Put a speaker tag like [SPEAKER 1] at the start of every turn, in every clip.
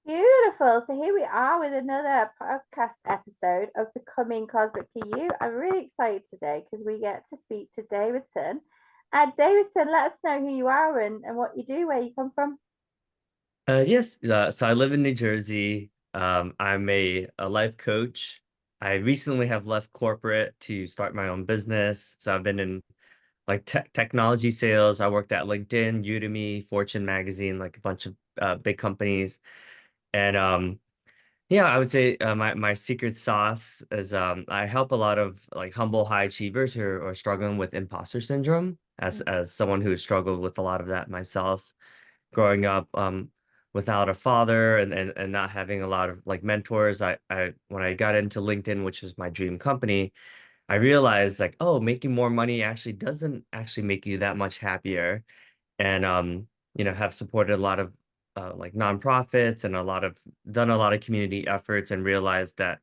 [SPEAKER 1] Beautiful. So here we are with another podcast episode of Becoming Cosmic to You. I'm really excited today because we get to speak to Davidson. Davidson, let us know who you are and what you do, where you come from.
[SPEAKER 2] Yes, so I live in New Jersey. I'm a life coach. I recently have left corporate to start my own business. So I've been in like technology sales. I worked at LinkedIn, Udemy, Fortune magazine, like a bunch of big companies. And yeah, I would say my secret sauce is I help a lot of like humble high achievers who are struggling with imposter syndrome as someone who struggled with a lot of that myself growing up without a father and not having a lot of like mentors. I when I got into LinkedIn, which was my dream company, I realized like, oh, making more money actually doesn't actually make you that much happier. And have supported a lot of like nonprofits and done a lot of community efforts and realized that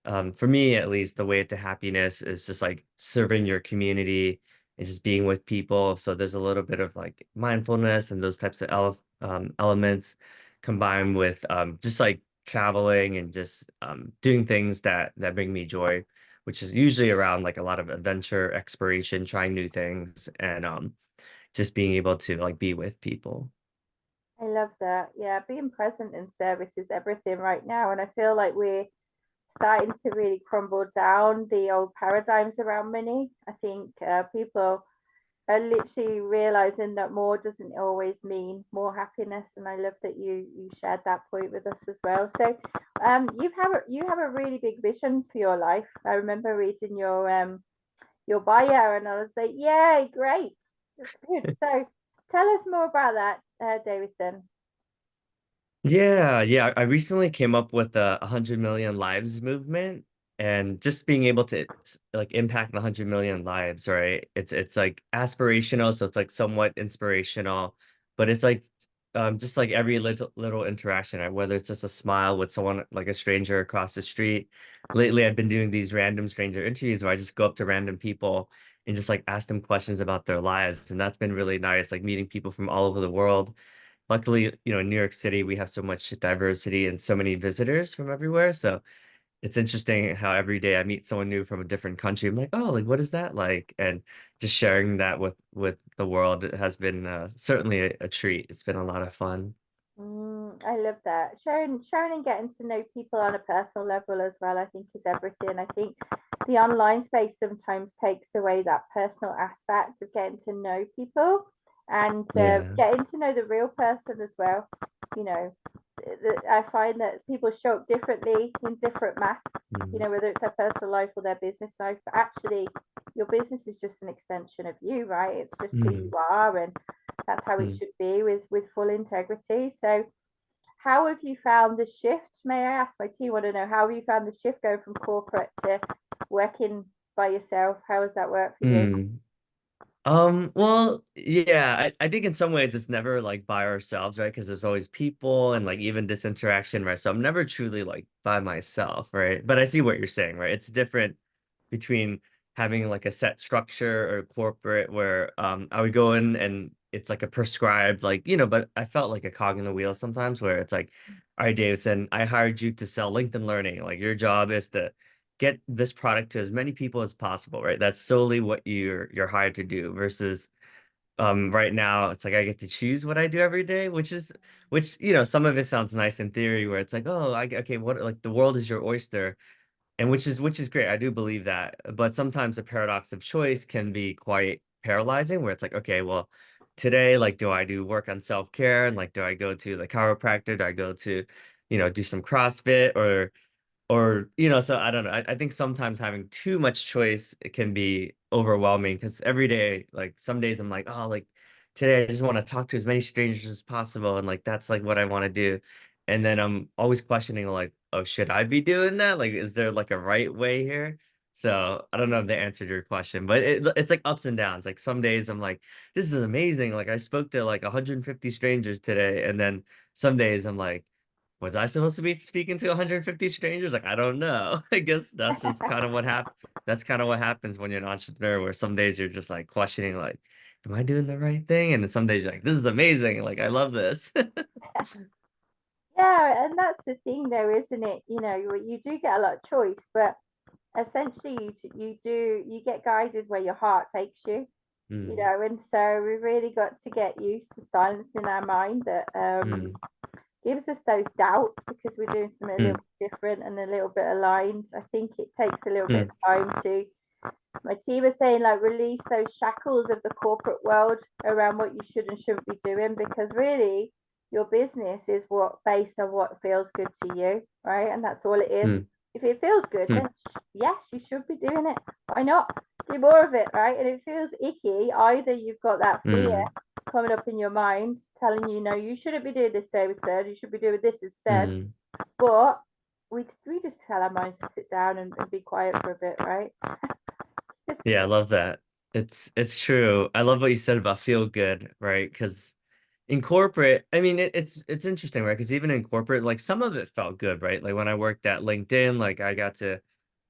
[SPEAKER 2] for me at least, the way to happiness is just like serving your community and just being with people. So there's a little bit of like mindfulness and those types of elements combined with just like traveling and just doing things that bring me joy, which is usually around like a lot of adventure, exploration, trying new things, and just being able to like be with people.
[SPEAKER 1] I love that. Yeah, being present in service is everything right now. And I feel like we're starting to really crumble down the old paradigms around money. I think people are literally realizing that more doesn't always mean more happiness, and I love that you shared that point with us as well. So, you have a really big vision for your life. I remember reading your bio, and I was like, "Yay, great, that's good." So, tell us more about that, Davidson.
[SPEAKER 2] Yeah. I recently came up with the 100 million lives movement and just being able to like impact the 100 million lives, right? It's like aspirational, so it's like somewhat inspirational, but it's like just like every little interaction, right? Whether it's just a smile with someone like a stranger across the street. Lately, I've been doing these random stranger interviews where I just go up to random people and just like ask them questions about their lives, and that's been really nice, like meeting people from all over the world. Luckily, in New York City, we have so much diversity and so many visitors from everywhere. So it's interesting how every day I meet someone new from a different country. I'm like, oh, like what is that like? And just sharing that with the world has been certainly a treat. It's been a lot of fun.
[SPEAKER 1] I love that. Sharing and getting to know people on a personal level as well, I think is everything. I think the online space sometimes takes away that personal aspect of getting to know people and
[SPEAKER 2] Yeah.
[SPEAKER 1] getting to know the real person as well. You know, I find that people show up differently in different masks,
[SPEAKER 2] Mm,
[SPEAKER 1] whether it's their personal life or their business life. But actually, your business is just an extension of you, right? It's just who you
[SPEAKER 2] mm,
[SPEAKER 1] are, and that's how it
[SPEAKER 2] mm.
[SPEAKER 1] should be with full integrity. So, how have you found the shift? May I ask? My team want to know, how have you found the shift going from corporate to working by yourself? How has that worked for you?
[SPEAKER 2] Mm. Well, yeah, I think in some ways it's never like by ourselves, right? Because there's always people and like even this interaction, right? So I'm never truly like by myself, right? But I see what you're saying, right? It's different between having like a set structure or corporate where I would go in and it's like a prescribed like, but I felt like a cog in the wheel sometimes where it's like, all right, Davidson, I hired you to sell LinkedIn Learning. Like your job is to get this product to as many people as possible, right? That's solely what you're hired to do versus right now it's like I get to choose what I do every day, which some of it sounds nice in theory where it's like, oh, okay, what like the world is your oyster, and which is great. I do believe that. But sometimes the paradox of choice can be quite paralyzing where it's like, okay, well, today, like, do I do work on self-care and like do I go to the chiropractor? Do I go to, do some CrossFit or so I don't know. I think sometimes having too much choice it can be overwhelming because every day, like some days I'm like, oh, like today I just want to talk to as many strangers as possible, and like that's like what I want to do. And then I'm always questioning like, oh, should I be doing that? Like, is there like a right way here? So I don't know if they answered your question, but it's like ups and downs. Like some days I'm like, this is amazing. Like I spoke to like 150 strangers today, and then some days I'm like, was I supposed to be speaking to 150 strangers? Like, I don't know. I guess that's just kind of what that's kind of what happens when you're an entrepreneur, where some days you're just like questioning, like, am I doing the right thing? And then some days you're like, this is amazing. Like, I love this.
[SPEAKER 1] Yeah, Yeah, and that's the thing though, isn't it? You do get a lot of choice, but essentially you get guided where your heart takes you.
[SPEAKER 2] Mm,
[SPEAKER 1] And so we really got to get used to silencing our mind that
[SPEAKER 2] mm,
[SPEAKER 1] gives us those doubts, because we're doing something a
[SPEAKER 2] mm,
[SPEAKER 1] little bit different and a little bit aligned. I think it takes a little bit
[SPEAKER 2] mm,
[SPEAKER 1] of time to, my team is saying, like, release those shackles of the corporate world around what you should and shouldn't be doing, because really your business is what based on what feels good to you, right? And that's all it is.
[SPEAKER 2] mm,
[SPEAKER 1] If it feels good,
[SPEAKER 2] mm,
[SPEAKER 1] then yes, you should be doing it. Why not? Do more of it, right? And if it feels icky, either you've got that fear
[SPEAKER 2] mm,
[SPEAKER 1] coming up in your mind telling you, no, you shouldn't be doing this, Davidson, you should be doing this instead.
[SPEAKER 2] mm.
[SPEAKER 1] But we just tell our minds to sit down and be quiet for a bit, right?
[SPEAKER 2] Yeah, I love that. It's true. I love what you said about feel good, right? Because in corporate, I mean, it's interesting, right? Because even in corporate, like some of it felt good, right? Like when I worked at LinkedIn, like I got to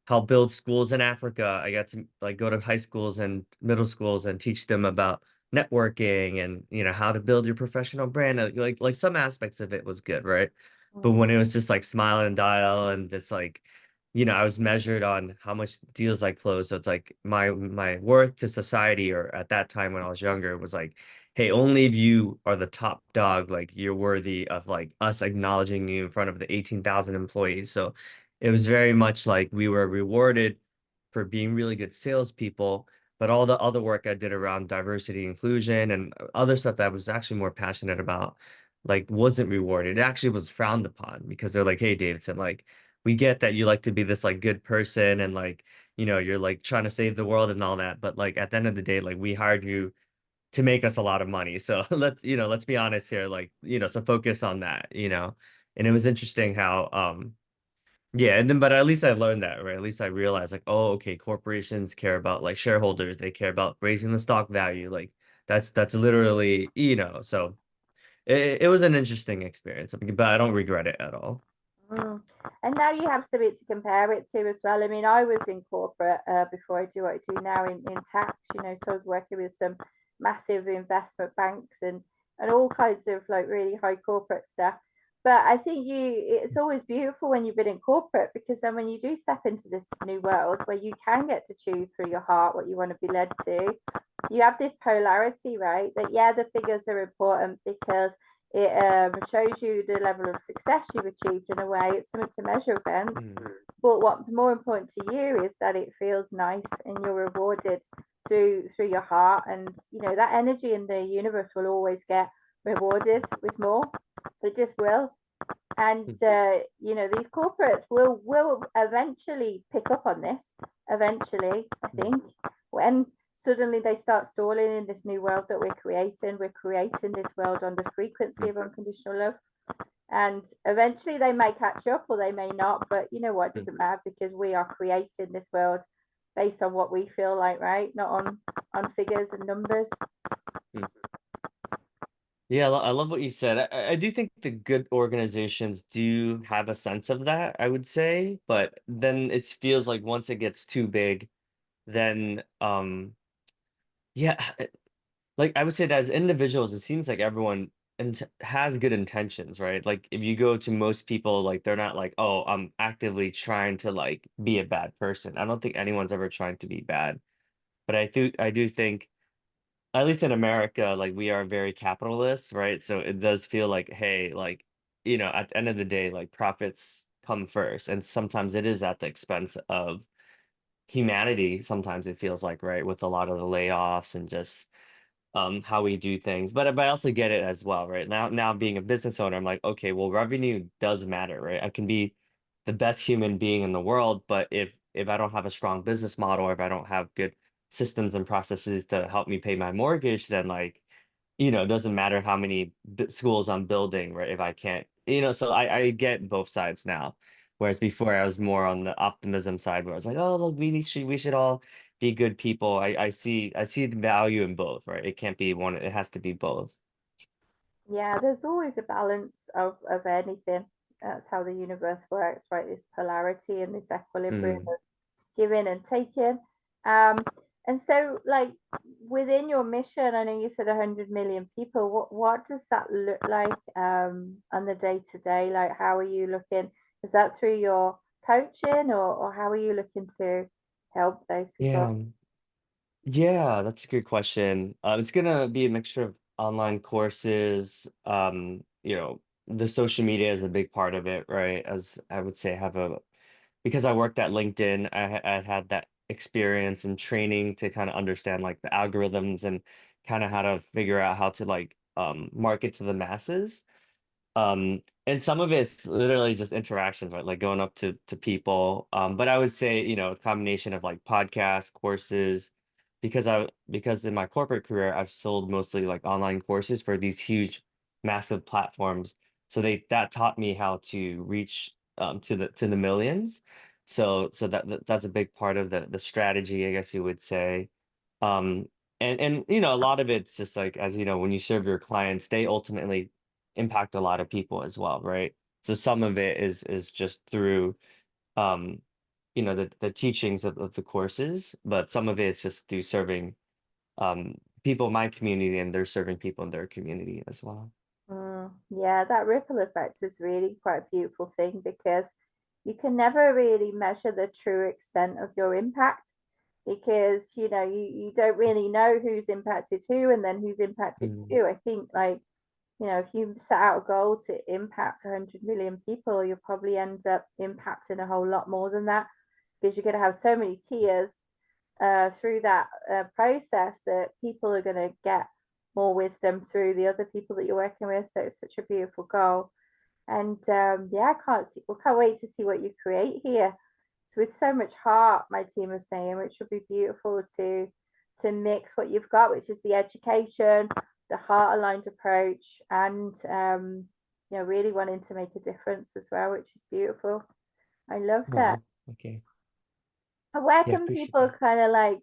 [SPEAKER 2] help build schools in Africa. I got to like go to high schools and middle schools and teach them about networking and how to build your professional brand. Like some aspects of it was good, right? But
[SPEAKER 1] Mm.
[SPEAKER 2] when it was just like smile and dial and just like I was measured on how much deals I closed. So it's like my worth to society, or at that time when I was younger, was like, hey, only if you are the top dog, like you're worthy of like us acknowledging you in front of the 18,000 employees. So it was very much like we were rewarded for being really good salespeople, but all the other work I did around diversity, inclusion, and other stuff that I was actually more passionate about, like wasn't rewarded. It actually was frowned upon because they're like, hey, Davidson, like we get that you like to be this like good person and like, you're like trying to save the world and all that, but like at the end of the day, like we hired you to make us a lot of money. So let's be honest here, like, so focus on that. And it was interesting how yeah, and then but at least I learned that, right? At least I realized like, oh, okay, corporations care about like shareholders, they care about raising the stock value. Like that's literally, so it was an interesting experience, but I don't regret it at all.
[SPEAKER 1] Mm. And now you have something to compare it to as well. I mean, I was in corporate before I do what I do now in tax, so I was working with some massive investment banks and all kinds of like really high corporate stuff. But I think it's always beautiful when you've been in corporate, because then when you do step into this new world where you can get to choose through your heart what you want to be led to, you have this polarity, right? That yeah, the figures are important because it shows you the level of success you've achieved. In a way, it's something to measure against.
[SPEAKER 2] Mm,
[SPEAKER 1] But what's more important to you is that it feels nice and you're rewarded through your heart, and that energy in the universe will always get rewarded with more. It just will. And
[SPEAKER 2] mm,
[SPEAKER 1] these corporates will eventually pick up on this. Eventually, I
[SPEAKER 2] mm,
[SPEAKER 1] think, when suddenly they start stalling in this new world that we're creating this world on the frequency
[SPEAKER 2] mm,
[SPEAKER 1] of unconditional love. And eventually they may catch up or they may not, but you know what, it
[SPEAKER 2] mm,
[SPEAKER 1] doesn't matter, because we are creating this world based on what we feel like, right? Not on figures and numbers.
[SPEAKER 2] mm. Yeah, I love what you said. I do think the good organizations do have a sense of that, I would say, but then it feels like once it gets too big, then yeah, like I would say that as individuals, it seems like everyone has good intentions, right? Like if you go to most people, like they're not like, oh, I'm actively trying to like be a bad person. I don't think anyone's ever trying to be bad. But I do think, at least in America, like we are very capitalist, right? So it does feel like, hey, like, at the end of the day, like profits come first. And sometimes it is at the expense of humanity. Sometimes it feels like, right, with a lot of the layoffs and just how we do things. But I also get it as well, right? Now being a business owner, I'm like, okay, well, revenue does matter, right? I can be the best human being in the world, but if I don't have a strong business model, or if I don't have good systems and processes to help me pay my mortgage, then like, it doesn't matter how many schools I'm building, right? If I can't, so I get both sides now. Whereas before I was more on the optimism side where I was like, oh, look, we should all be good people. I see the value in both, right? It can't be one, it has to be both.
[SPEAKER 1] Yeah, there's always a balance of anything. That's how the universe works, right? This polarity and this equilibrium
[SPEAKER 2] Mm,
[SPEAKER 1] of giving and taking. Um, and so like within your mission, I know you said 100 million people. What does that look like on the day to day? Like, how are you looking? Is that through your coaching, or how are you looking to help those people?
[SPEAKER 2] Yeah. Yeah, that's a good question. It's gonna be a mixture of online courses, the social media is a big part of it, right? As I would say, because I worked at LinkedIn, I had that experience and training to kind of understand like the algorithms and kind of how to figure out how to like market to the masses. And some of it's literally just interactions, right? Like going up to people. But I would say, a combination of like podcasts, courses, because in my corporate career, I've sold mostly like online courses for these huge, massive platforms. So that taught me how to reach to the millions. So that's a big part of the strategy, I guess you would say. Um, and a lot of it's just like, as you know, when you serve your clients, they ultimately impact a lot of people as well, right? So some of it is just through um the teachings of the courses, but some of it is just through serving people in my community, and they're serving people in their community as well.
[SPEAKER 1] Yeah, that ripple effect is really quite a beautiful thing because you can never really measure the true extent of your impact because you don't really know who's impacted who and then who's impacted
[SPEAKER 2] Mm,
[SPEAKER 1] who. I think like if you set out a goal to impact 100 million people, you'll probably end up impacting a whole lot more than that because you're going to have so many tiers through that process that people are going to get more wisdom through the other people that you're working with. So it's such a beautiful goal. And yeah, we can't wait to see what you create here. So with so much heart, my team is saying, which would be beautiful to mix what you've got, which is the education, the heart aligned approach, and really wanting to make a difference as well, which is beautiful. I love that.
[SPEAKER 2] no, okay.
[SPEAKER 1] Where
[SPEAKER 2] Yeah,
[SPEAKER 1] can
[SPEAKER 2] appreciate
[SPEAKER 1] people kind of like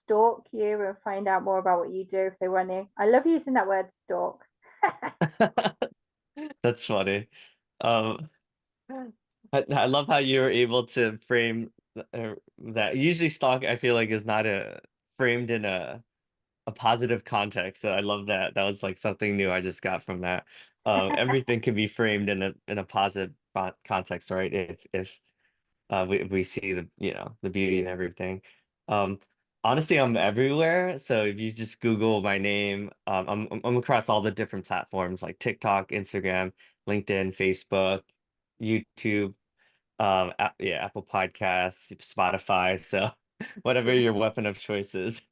[SPEAKER 1] stalk you and find out more about what you do if they want to? I love using that word stalk.
[SPEAKER 2] that. That's funny. Um, I love how you were able to frame that. Usually, stock I feel like is not a framed in a positive context. So I love that. That was like something new I just got from that. Everything can be framed in a positive context, right? If we see the beauty in everything. Um, Honestly, I'm everywhere. So if you just Google my name, I'm across all the different platforms like TikTok, Instagram, LinkedIn, Facebook, YouTube, yeah, Apple Podcasts, Spotify. So whatever your weapon of choice is.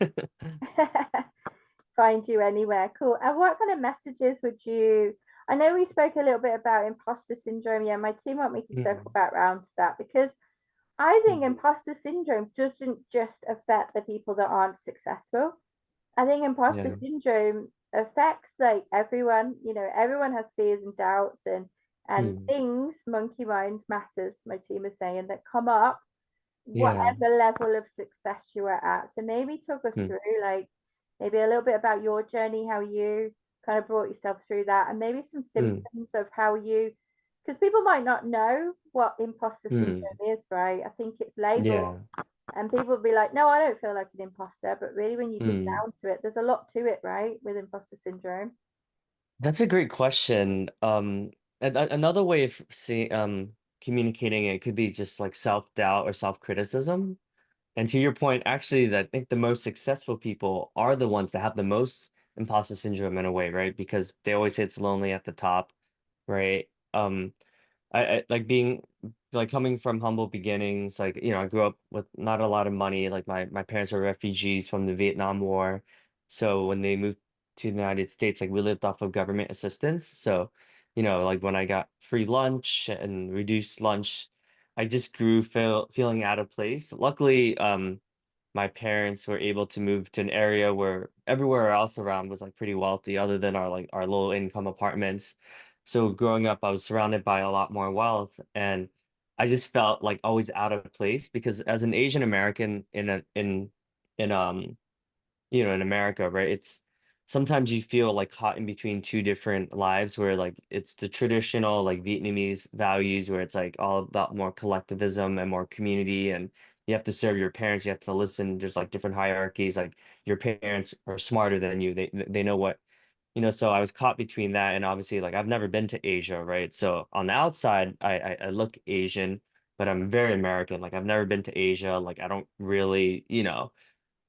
[SPEAKER 1] Find you anywhere. Cool. And what kind of messages would you? I know we spoke a little bit about imposter syndrome. Yeah, my team want me to circle
[SPEAKER 2] Mhm.
[SPEAKER 1] back around to that because I think
[SPEAKER 2] Mhm.
[SPEAKER 1] imposter syndrome doesn't just affect the people that aren't successful. I think imposter
[SPEAKER 2] Yeah.
[SPEAKER 1] syndrome affects like everyone. Everyone has fears and doubts and
[SPEAKER 2] Mm.
[SPEAKER 1] things. Monkey mind matters. My team is saying that come up
[SPEAKER 2] Yeah.
[SPEAKER 1] whatever level of success you are at. So maybe talk us
[SPEAKER 2] Mm.
[SPEAKER 1] through like maybe a little bit about your journey, how you kind of brought yourself through that, and maybe some
[SPEAKER 2] Mm.
[SPEAKER 1] symptoms of how you, because people might not know what imposter
[SPEAKER 2] Mm.
[SPEAKER 1] syndrome is, right? I think it's labeled
[SPEAKER 2] Yeah.
[SPEAKER 1] and people will be like, no, I don't feel like an imposter. But really, when you dig
[SPEAKER 2] Mm.
[SPEAKER 1] down to it, there's a lot to it, right? With imposter syndrome.
[SPEAKER 2] That's a great question. Another way of seeing communicating it could be just like self-doubt or self-criticism. And to your point, actually, that I think the most successful people are the ones that have the most imposter syndrome in a way, right? Because they always say it's lonely at the top, right? I like being like coming from humble beginnings. Like, I grew up with not a lot of money. Like my parents were refugees from the Vietnam War. So when they moved to the United States, like we lived off of government assistance. So, like when I got free lunch and reduced lunch, I just grew feeling out of place. Luckily, my parents were able to move to an area where everywhere else around was like pretty wealthy, other than our low income apartments. So growing up, I was surrounded by a lot more wealth, and I just felt like always out of place because as an Asian American in America, right? It's sometimes you feel like caught in between two different lives where like it's the traditional like Vietnamese values where it's like all about more collectivism and more community and you have to serve your parents, you have to listen. There's like different hierarchies. Like your parents are smarter than you. They know what, so I was caught between that and obviously like I've never been to Asia, right? So on the outside, I look Asian, but I'm very American. Like I've never been to Asia. Like I don't really,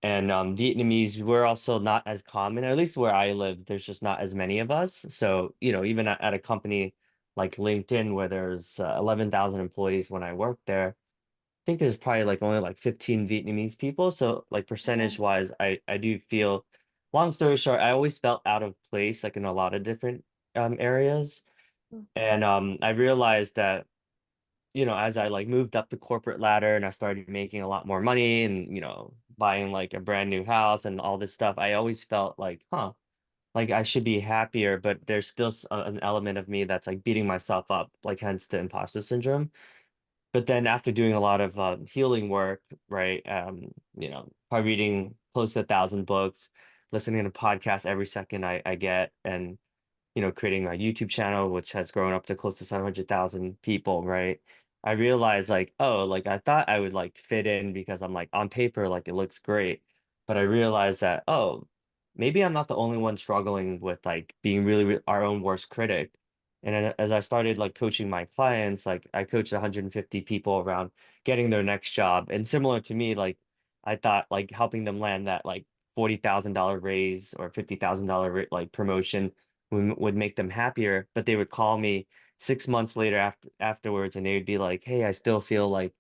[SPEAKER 2] and Vietnamese, we're also not as common, at least where I live, there's just not as many of us. So, even at a company like LinkedIn where there's 11,000 employees when I worked there, I think there's probably like only like 15 Vietnamese people. So like
[SPEAKER 1] Yeah.
[SPEAKER 2] percentage wise, I do feel, long story short, I always felt out of place like in a lot of different areas.
[SPEAKER 1] Mm.
[SPEAKER 2] And I realized that as I like moved up the corporate ladder and I started making a lot more money and, buying like a brand new house and all this stuff, I always felt like, like I should be happier, but there's still an element of me that's like beating myself up, like hence the imposter syndrome. But then after doing a lot of healing work, right, probably reading close to 1,000 books, listening to podcasts every second I get, and creating a YouTube channel, which has grown up to close to 700,000 people, right? I realized like, oh, like I thought I would like fit in because I'm like on paper, like it looks great. But I realized that, oh, maybe I'm not the only one struggling with like being really, our own worst critic. And then as I started like coaching my clients, like I coached 150 people around getting their next job. And similar to me, like I thought like helping them land that like $40,000 raise or $50,000 like promotion would make them happier, but they would call me 6 months later afterwards and they would be like, "Hey, I still feel like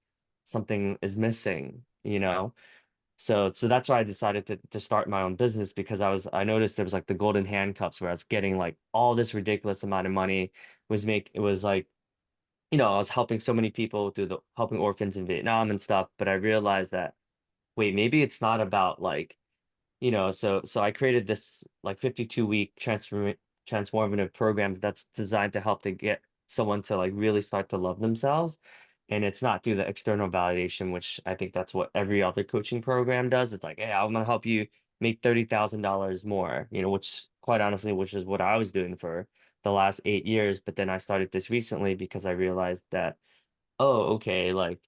[SPEAKER 2] something is missing." So that's why I decided to start my own business because I noticed there was like the golden handcuffs where I was getting like all this ridiculous amount of money, it was like, I was helping so many people through the helping orphans in Vietnam and stuff, but I realized that wait, maybe it's not about like so I created this like 52-week transformative program that's designed to help to get someone to like really start to love themselves. And it's not through the external validation, which I think that's what every other coaching program does. It's like, hey, I'm gonna help you make $30,000 more, which quite honestly, which is what I was doing for the last 8 years. But then I started this recently because I realized that oh, okay, like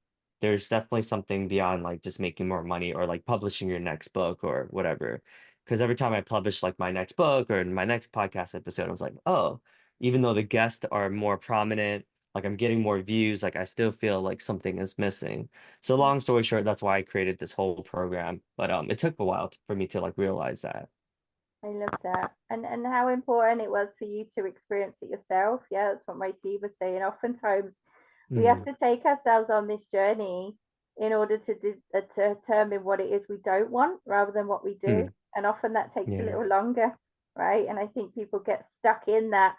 [SPEAKER 2] there's definitely something beyond like just making more money or like publishing your next book or whatever. Because every time I publish like my next book or my next podcast episode, I was like, oh, even though the guests are more prominent, like I'm getting more views, like I still feel like something is missing. So long story short, that's why I created this whole program. But it took a while for me to like realize that.
[SPEAKER 1] I love that. And how important it was for you to experience it yourself. Yeah, that's what my team was saying. Oftentimes we have
[SPEAKER 2] Mm,
[SPEAKER 1] to take ourselves on this journey in order to determine what it is we don't want rather than what we do.
[SPEAKER 2] mm,
[SPEAKER 1] And often that takes a
[SPEAKER 2] yeah.
[SPEAKER 1] little longer, right? And I think people get stuck in that,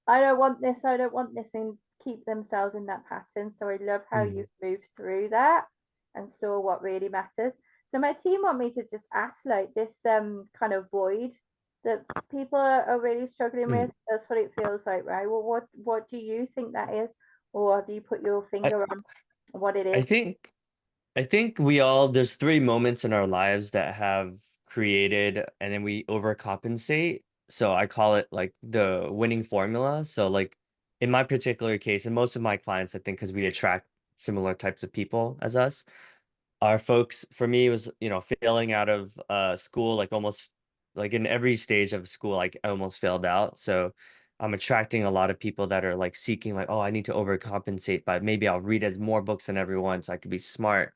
[SPEAKER 1] I don't want this, I don't want this, and keep themselves in that pattern. So I love how
[SPEAKER 2] Mm,
[SPEAKER 1] you've moved through that and saw what really matters. So my team want me to just ask like this kind of void that people are really struggling with.
[SPEAKER 2] mm.
[SPEAKER 1] That's what it feels like, right? Well, what do you think that is? Or have you put your
[SPEAKER 2] I,
[SPEAKER 1] finger on what it
[SPEAKER 2] I
[SPEAKER 1] is?
[SPEAKER 2] think there's three moments in our lives that have created and then we overcompensate. So I call it like the winning formula. So like in my particular case, and most of my clients, I think because we attract similar types of people as us, our folks for me was failing out of school like almost like in every stage of school like I almost failed out, so I'm attracting a lot of people that are like seeking like oh I need to overcompensate but maybe I'll read as more books than everyone so I could be smart.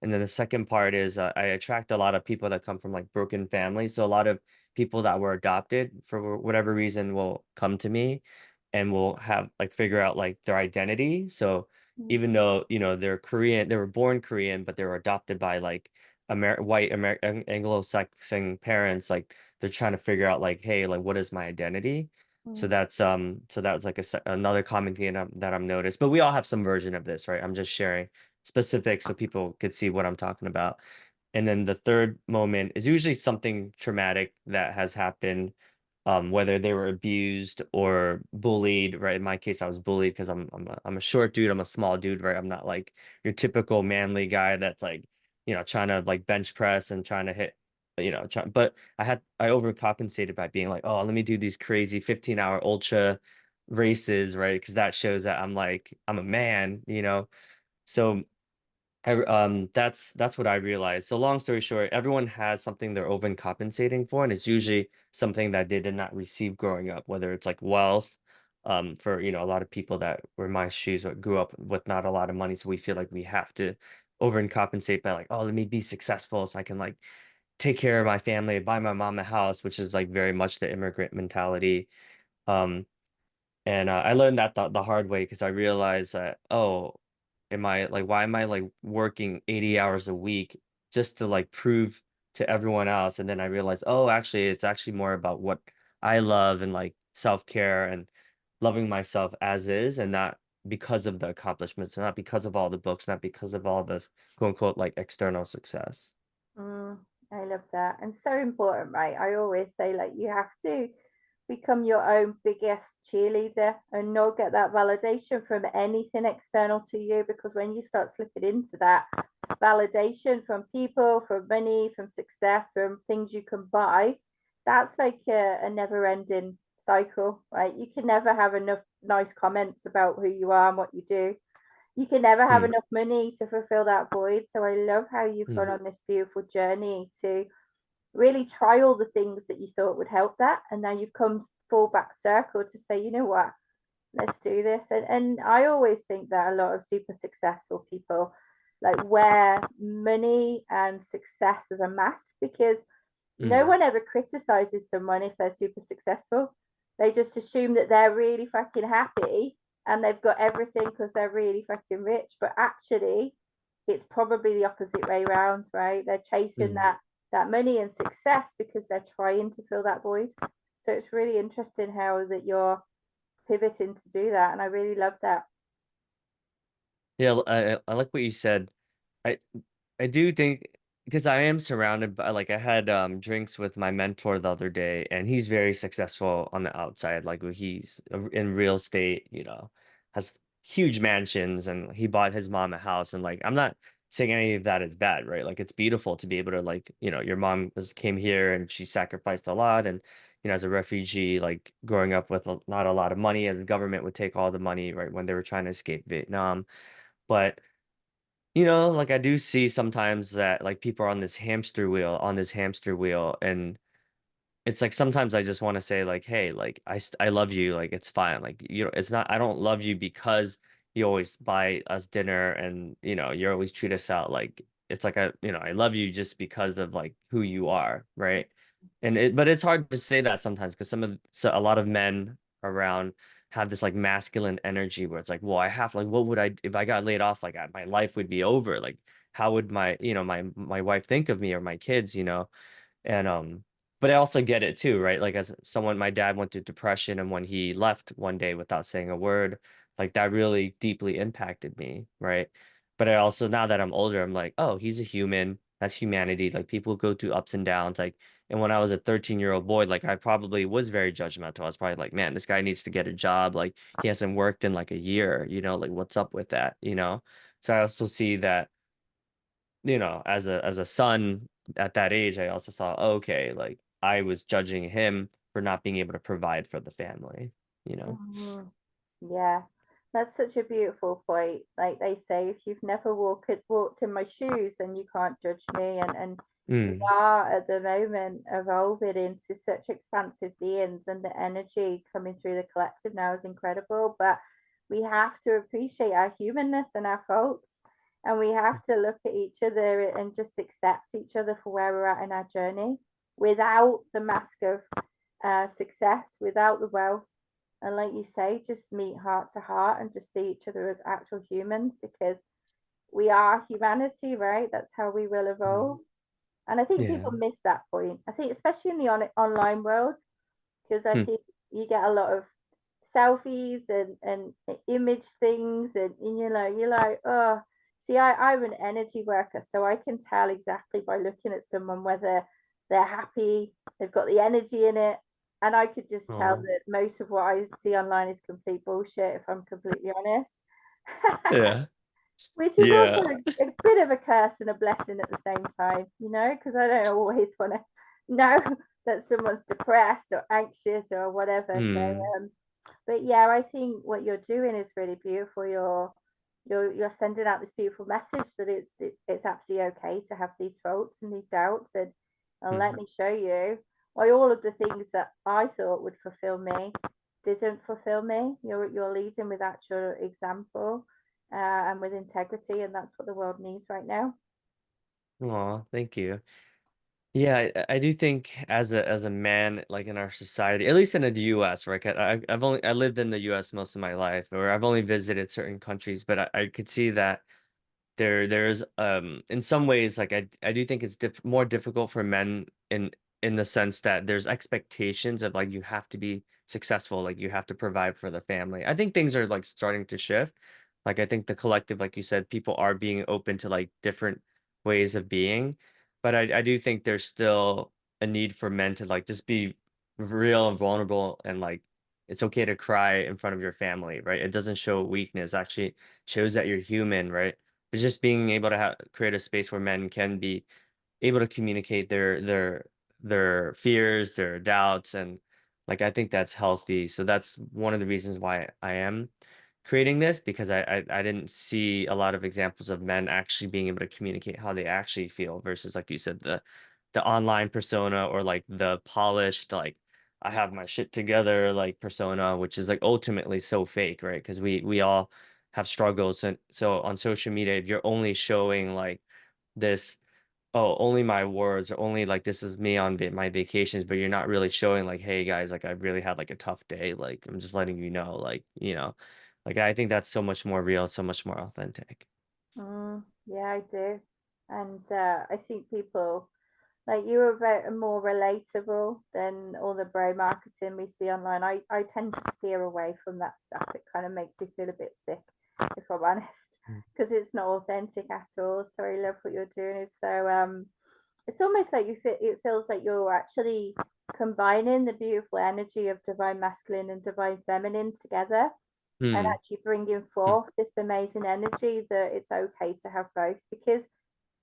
[SPEAKER 2] And then the second part is I attract a lot of people that come from like broken families, so a lot of people that were adopted for whatever reason will come to me and will have like figure out like their identity. So
[SPEAKER 1] Mm,
[SPEAKER 2] even though they're Korean, they were born Korean, but they were adopted by like white American Anglo-Saxon parents. Like they're trying to figure out like, hey, like what is my identity? So
[SPEAKER 1] mm,
[SPEAKER 2] that's like another common thing that I'm noticed. But we all have some version of this, right? I'm just sharing specifics so people could see what I'm talking about. And then the third moment is usually something traumatic that has happened, whether they were abused or bullied, right? In my case, I was bullied because I'm a short dude, I'm a small dude, right? I'm not like your typical manly guy that's like, trying to like bench press and trying to hit, but I overcompensated by being like, oh, let me do these crazy 15-hour ultra races, right? Because that shows that I'm a man. So That's what I realized. So long story short, everyone has something they're overcompensating for, and it's usually something that they did not receive growing up, whether it's like wealth, for a lot of people that were in my shoes or grew up with not a lot of money, so we feel like we have to overcompensate by like, oh, let me be successful so I can like take care of my family, buy my mom a house, which is like very much the immigrant mentality. Um, and I learned that the hard way because I realized that, oh, why am I like working 80 hours a week just to like prove to everyone else? And then I realized, oh, actually, it's actually more about what I love and like self-care and loving myself as is, and not because of the accomplishments, not because of all the books, not because of all the quote unquote like external success.
[SPEAKER 1] Mm, I love that. And so important, right? I always say, like, you have to become your own biggest cheerleader and not get that validation from anything external to you. Because when you start slipping into that validation from people, from money, from success, from things you can buy, that's like a never ending cycle, right? You can never have enough nice comments about who you are and what you do. You can never have
[SPEAKER 2] Hmm.
[SPEAKER 1] enough money to fulfill that void. So I love how you've
[SPEAKER 2] Hmm.
[SPEAKER 1] gone on this beautiful journey to really try all the things that you thought would help that. And now you've come full back circle to say, you know what, let's do this. And I always think that a lot of super successful people like wear money and success as a mask, because no
[SPEAKER 2] Hmm.
[SPEAKER 1] one ever criticizes someone if they're super successful. They just assume that they're really fucking happy and they've got everything because they're really fucking rich. But actually, it's probably the opposite way around, right? They're chasing
[SPEAKER 2] Hmm.
[SPEAKER 1] that money and success because they're trying to fill that void. So it's really interesting how that you're pivoting to do that, and I really love that.
[SPEAKER 2] Yeah, I like what you said. I I do think because I am surrounded by like I had drinks with my mentor the other day, and he's very successful on the outside. Like he's in real estate, has huge mansions, and he bought his mom a house. And like I'm not saying any of that is bad, right? Like it's beautiful to be able to like, your mom came here and she sacrificed a lot, and as a refugee, like growing up with not a lot of money, and the government would take all the money, right, when they were trying to escape Vietnam. But like I do see sometimes that like people are on this hamster wheel, and it's like sometimes I just want to say like, hey, like I love you, like it's fine. Like it's not I don't love you because you always buy us dinner and you always treat us out. Like it's like I love you just because of like who you are, right? But it's hard to say that sometimes because a lot of men around have this like masculine energy where it's like, well, I have like what would I if I got laid off, like my life would be over. Like how would my wife think of me or my kids, and but I also get it too, right? Like as someone, my dad went through depression, and when he left one day without saying a word, like that really deeply impacted me, right? But I also, now that I'm older, I'm like, oh, he's a human. That's humanity. Like people go through ups and downs. Like, and when I was a 13-year-old boy, like I probably was very judgmental. I was probably like, man, this guy needs to get a job. Like he hasn't worked in like a year, like what's up with that? So I also see that as a son at that age, I also saw, okay, like I was judging him for not being able to provide for the family.
[SPEAKER 1] Mhm. Yeah, that's such a beautiful point. Like they say, if you've never walked in my shoes, then you can't judge me. And we
[SPEAKER 2] Mm,
[SPEAKER 1] are at the moment evolving into such expansive beings, and the energy coming through the collective now is incredible. But we have to appreciate our humanness and our faults, and we have to look at each other and just accept each other for where we're at in our journey, without the mask of success, without the wealth, and like you say, just meet heart to heart and just see each other as actual humans, because we are humanity, right? That's how we will
[SPEAKER 2] mm,
[SPEAKER 1] evolve. And I think
[SPEAKER 2] yeah.
[SPEAKER 1] people miss that point. I think, especially in the online world, because I
[SPEAKER 2] Hmm.
[SPEAKER 1] think you get a lot of selfies and image things, and you're like, oh, see, I'm an energy worker, so I can tell exactly by looking at someone whether they're happy, they've got the energy in it. And I could just tell
[SPEAKER 2] Oh,
[SPEAKER 1] that most of what I see online is complete bullshit, if I'm completely honest.
[SPEAKER 2] yeah.
[SPEAKER 1] Which is also
[SPEAKER 2] Yeah.
[SPEAKER 1] a bit of a curse and a blessing at the same time, because I don't always want to know that someone's depressed or anxious or whatever. So,
[SPEAKER 2] Mm,
[SPEAKER 1] but yeah, I think what you're doing is really beautiful. you're sending out this beautiful message that it's absolutely okay to have these faults and these doubts, and let
[SPEAKER 2] Mm.
[SPEAKER 1] me show you why all of the things that I thought would fulfill me didn't fulfill me. You're leading with actual example, and with integrity, and that's what the world needs right now.
[SPEAKER 2] Aw, thank you. Yeah, I do think as a man, like in our society, at least in the US, right? I lived in the US most of my life, or I've only visited certain countries, but I could see that there's in some ways, like I do think it's more difficult for men in the sense that there's expectations of like you have to be successful, like you have to provide for the family. I think things are like starting to shift. Like I think the collective, like you said, people are being open to like different ways of being, but I do think there's still a need for men to like just be real and vulnerable, and like it's okay to cry in front of your family, right? It doesn't show weakness, actually shows that you're human, right? But just being able to create a space where men can be able to communicate their fears, their doubts, and like I think that's healthy. So that's one of the reasons why I am creating this, because I didn't see a lot of examples of men actually being able to communicate how they actually feel versus, like you said, the online persona, or like the polished, like I have my shit together like persona, which is like ultimately so fake, right? Because we all have struggles. And so on social media, if you're only showing like this, oh, only my words, or only like this is me on my vacations, but you're not really showing like, hey guys, like I really had like a tough day. Like I'm just letting you know, like, like I think that's so much more real, so much more authentic.
[SPEAKER 1] Yeah, I do, and I think people like you are more relatable than all the bro marketing we see online. I tend to steer away from that stuff. It kind of makes me feel a bit sick, if I'm honest,
[SPEAKER 2] Mm.
[SPEAKER 1] because it's not authentic at all. So I love what you're doing. Is so it's almost like it feels like you're actually combining the beautiful energy of divine masculine and divine feminine together, and
[SPEAKER 2] Hmm.
[SPEAKER 1] actually bringing
[SPEAKER 2] Hmm.
[SPEAKER 1] forth this amazing energy that it's okay to have both, because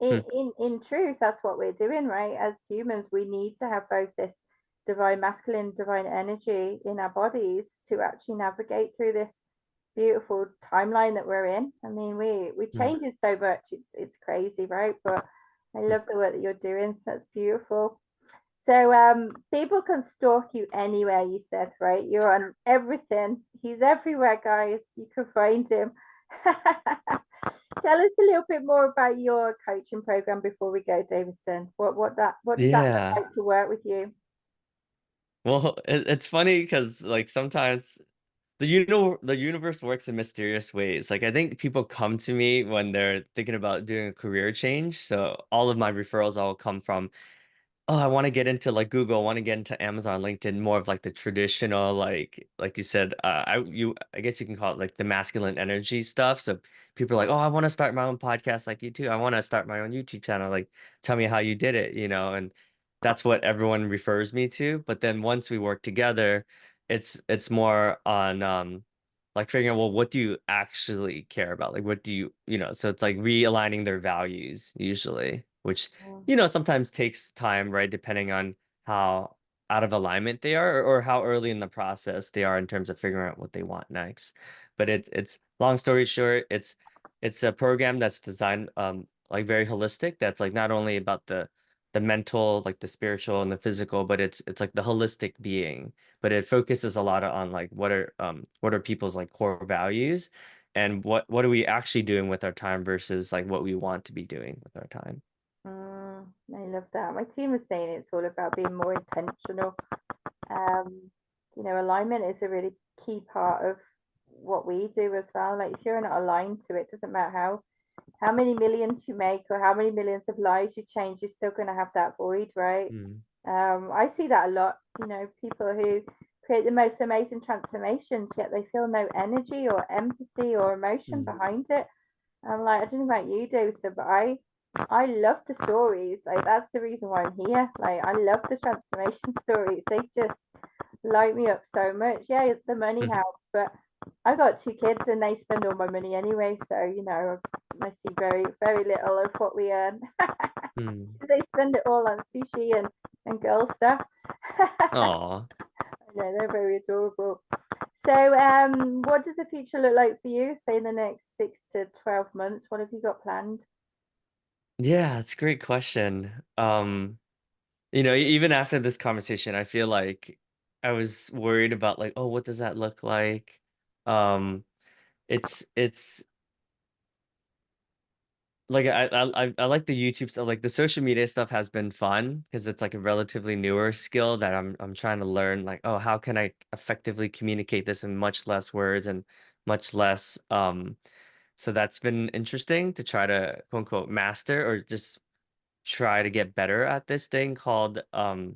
[SPEAKER 2] Hmm.
[SPEAKER 1] in truth that's what we're doing, right? As humans, we need to have both this divine masculine, divine energy in our bodies to actually navigate through this beautiful timeline that we're in. I mean, we
[SPEAKER 2] Hmm.
[SPEAKER 1] change it so much, it's crazy, right? But I
[SPEAKER 2] Hmm.
[SPEAKER 1] love the work that you're doing, so that's beautiful. So people can stalk you anywhere, you said, right? You're on everything. He's everywhere, guys. You can find him. Tell us a little bit more about your coaching program before we go, Davidson. What does that
[SPEAKER 2] Yeah.
[SPEAKER 1] look like to work with you?
[SPEAKER 2] Well, it's funny because like sometimes the universe works in mysterious ways. Like I think people come to me when they're thinking about doing a career change. So all of my referrals all come from, oh, I want to get into like Google, I want to get into Amazon, LinkedIn, more of like the traditional, like you said, I guess you can call it like the masculine energy stuff. So people are like, oh, I want to start my own podcast like you too. I want to start my own YouTube channel. Like, tell me how you did it, and that's what everyone refers me to. But then once we work together, it's more on like figuring out, well, what do you actually care about? Like what do so it's like realigning their values usually, which
[SPEAKER 1] Mm,
[SPEAKER 2] sometimes takes time, right? Depending on how out of alignment they are, or how early in the process they are in terms of figuring out what they want next. But it's long story short, it's a program that's designed like very holistic. That's like not only about the mental, like the spiritual and the physical, but it's like the holistic being. But it focuses a lot on like what are people's like core values, and what are we actually doing with our time versus like what we want to be doing with our time.
[SPEAKER 1] I love that. My team was saying it's all about being more intentional. Um, alignment is a really key part of what we do as well. Like if you're not aligned to it, doesn't matter how many millions you make or how many millions of lives you change, you're still going to have that void, right?
[SPEAKER 2] Mm.
[SPEAKER 1] I see that a lot. People who create the most amazing transformations, yet they feel no energy or empathy or emotion
[SPEAKER 2] Mm.
[SPEAKER 1] behind it. I'm like, I don't know about you, Dosa, but I love the stories. Like that's the reason why I'm here. Like I love the transformation stories. They just light me up so much. Yeah, the money
[SPEAKER 2] Mhm.
[SPEAKER 1] helps, but I got two kids and they spend all my money anyway. So I see very very little of what we earn
[SPEAKER 2] Mm.
[SPEAKER 1] because they spend it all on sushi and girl stuff.
[SPEAKER 2] Aw.
[SPEAKER 1] Yeah, they're very adorable. So, what does the future look like for you? Say in the next 6 to 12 months, what have you got planned?
[SPEAKER 2] Yeah, it's a great question. Even after this conversation, I feel like I was worried about like, oh, what does that look like? Um, it's like I like the YouTube stuff. Like the social media stuff has been fun because it's like a relatively newer skill that I'm trying to learn. Like, oh, how can I effectively communicate this in much less words and much less so that's been interesting to try to quote unquote master or just try to get better at this thing called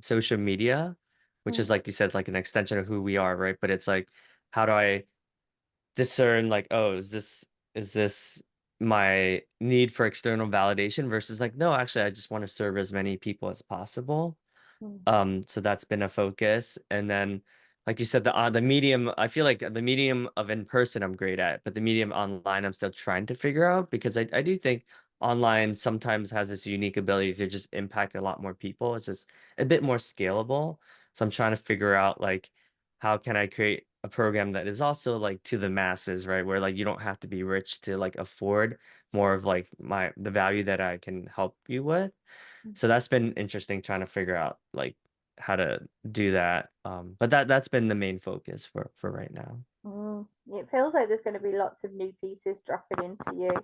[SPEAKER 2] social media, which is
[SPEAKER 1] Mm,
[SPEAKER 2] like you said, like an extension of who we are, right? But it's like, how do I discern like, oh, is this my need for external validation versus like, no, actually, I just want to serve as many people as possible.
[SPEAKER 1] mm,
[SPEAKER 2] So that's been a focus. And then, like you said, the medium, I feel like the medium of in person I'm great at, but the medium online I'm still trying to figure out because I do think online sometimes has this unique ability to just impact a lot more people. It's just a bit more scalable. So I'm trying to figure out like how can I create a program that is also like to the masses, right? Where like you don't have to be rich to like afford more of like the value that I can help you with.
[SPEAKER 1] mm.
[SPEAKER 2] So that's been interesting trying to figure out like how to do that. But that's been the main focus for right now.
[SPEAKER 1] It feels like there's going to be lots of new pieces dropping into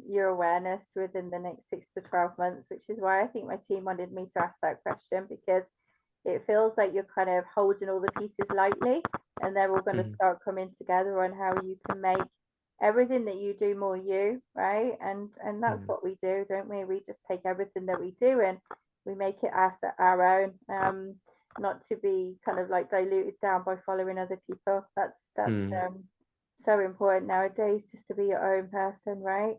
[SPEAKER 1] your awareness within the next 6 to 12 months, which is why I think my team wanted me to ask that question because it feels like you're kind of holding all the pieces lightly and they're all going to
[SPEAKER 2] Mhm.
[SPEAKER 1] start coming together on how you can make everything that you do more you, right? And that's
[SPEAKER 2] Mhm.
[SPEAKER 1] what we do, don't we? We just take everything that we do and we make it our own. Not to be kind of like diluted down by following other people. That's
[SPEAKER 2] Mhm.
[SPEAKER 1] so important nowadays, just to be your own person, right?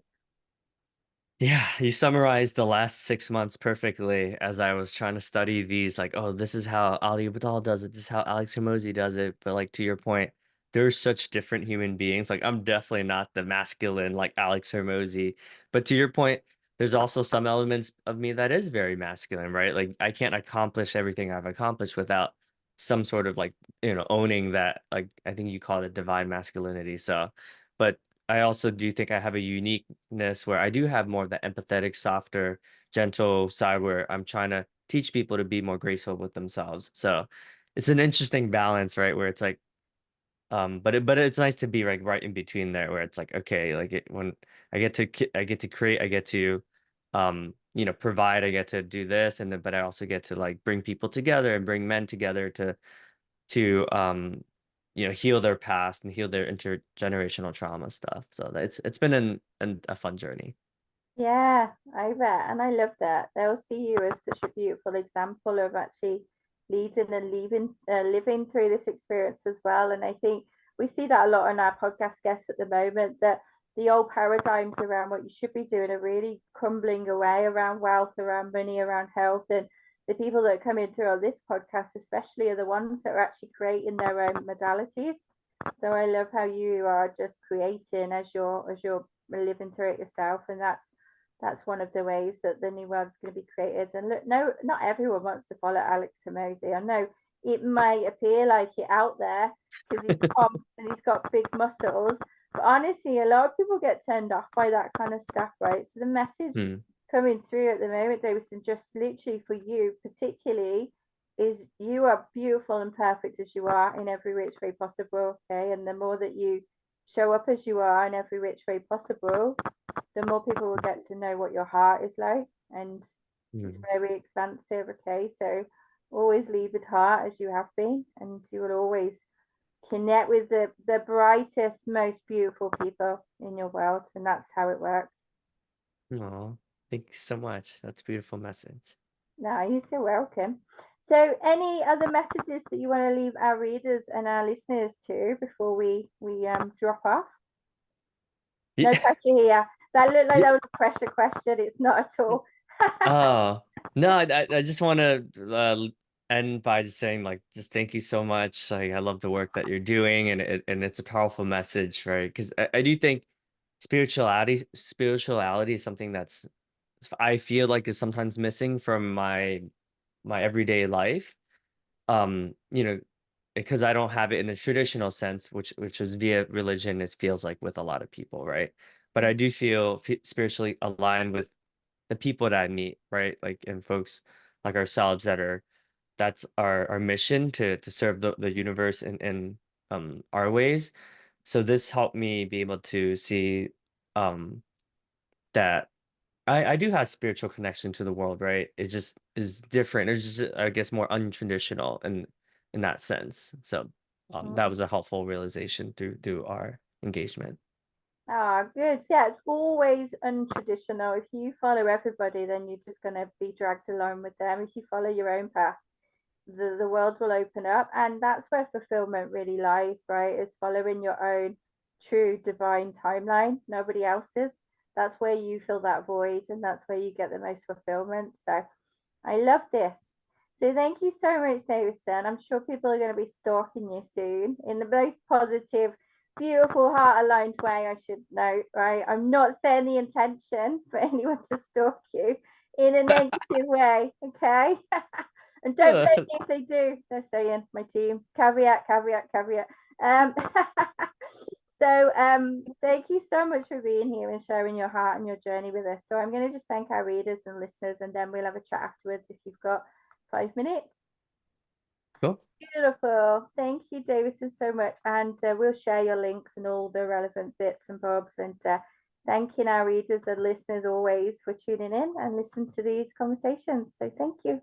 [SPEAKER 2] Yeah, you summarized the last 6 months perfectly as I was trying to study these, like, oh, this is how Ali Abdal does it, this is how Alex Hormozy does it. But like to your point, there's such different human beings. Like I'm definitely not the masculine like Alex Hormozy. But to your point, there's also some elements of me that is very masculine, right? Like I can't accomplish everything I've accomplished without some sort of like, owning that, like I think you call it divine masculinity. So, but I also do think I have a uniqueness where I do have more of the empathetic, softer, gentle side where I'm trying to teach people to be more graceful with themselves. So it's an interesting balance, right? Where it's like, but it's nice to be like right in between there, where it's like, okay, like when I get to create, I get to, provide, I get to do this, and then but I also get to like bring people together and bring men together to heal their past and heal their intergenerational trauma stuff. So it's been a fun journey.
[SPEAKER 1] Yeah, I bet. And I love that. They'll see you as such a beautiful example of actually leading and living through this experience as well. And I think we see that a lot on our podcast guests at the moment, that the old paradigms around what you should be doing are really crumbling away around wealth, around money, around health. And the people that come in through on this podcast, especially, are the ones that are actually creating their own modalities. So I love how you are just creating as you're living through it yourself, and that's one of the ways that the new world is going to be created. And look, no, not everyone wants to follow Alex Hormozy. I know it may appear like it out there because he's pumped and he's got big muscles, but honestly, a lot of people get turned off by that kind of stuff, right? So the message
[SPEAKER 2] Hmm.
[SPEAKER 1] coming through at the moment, Davidson, just literally for you particularly, is you are beautiful and perfect as you are in every which way possible. Okay, and the more that you show up as you are in every which way possible, the more people will get to know what your heart is like, and it's
[SPEAKER 2] Hmm.
[SPEAKER 1] very expansive. Okay, so always lead with heart as you have been, and you will always connect with the brightest, most beautiful people in your world, and that's how it works.
[SPEAKER 2] Oh, thank you so much. That's a beautiful message.
[SPEAKER 1] No, you're so welcome. So, any other messages that you want to leave our readers and our listeners to before we drop off? No
[SPEAKER 2] Yeah.
[SPEAKER 1] pressure here. That looked like
[SPEAKER 2] Yeah.
[SPEAKER 1] that was a pressure question. It's not at all.
[SPEAKER 2] Oh, no, I just want to end by just saying like just thank you so much. Like I love the work that you're doing and it's a powerful message, right? Because I do think spirituality is something that's I feel like is sometimes missing from my everyday life. Um, you know, because I don't have it in a traditional sense, which is via religion, it feels like with a lot of people, right? But I do feel spiritually aligned with the people that I meet, right? Like, and folks like ourselves that's our mission to serve the universe in our ways. So this helped me be able to see um that I do have spiritual connection to the world, right? It just is different. It's just, I guess, more untraditional in that sense. So that
[SPEAKER 1] Mm.
[SPEAKER 2] was a helpful realization through our engagement.
[SPEAKER 1] Ah, good. Yeah, it's always untraditional. If you follow everybody, then you're just going to be dragged along with them. If you follow your own path, the world will open up. And that's where fulfillment really lies, right? Is following your own true divine timeline, nobody else's. That's where you fill that void, and that's where you get the most fulfillment. So I love this. So thank you so much, Davidson. I'm sure people are going to be stalking you soon in the most positive, beautiful, heart aligned way, I should note, right? I'm not saying the intention for anyone to stalk you in a negative way, okay? And don't blame me if they do. They're saying my team. Caveat, caveat, caveat. Um, thank you so much for being here and sharing your heart and your journey with us. So I'm going to just thank our readers and listeners, and then we'll have a chat afterwards if you've got 5 minutes.
[SPEAKER 2] Cool.
[SPEAKER 1] Beautiful. Thank you, Davidson, so much. And we'll share your links and all the relevant bits and bobs. And thanking our readers and listeners always for tuning in and listening to these conversations. So thank you.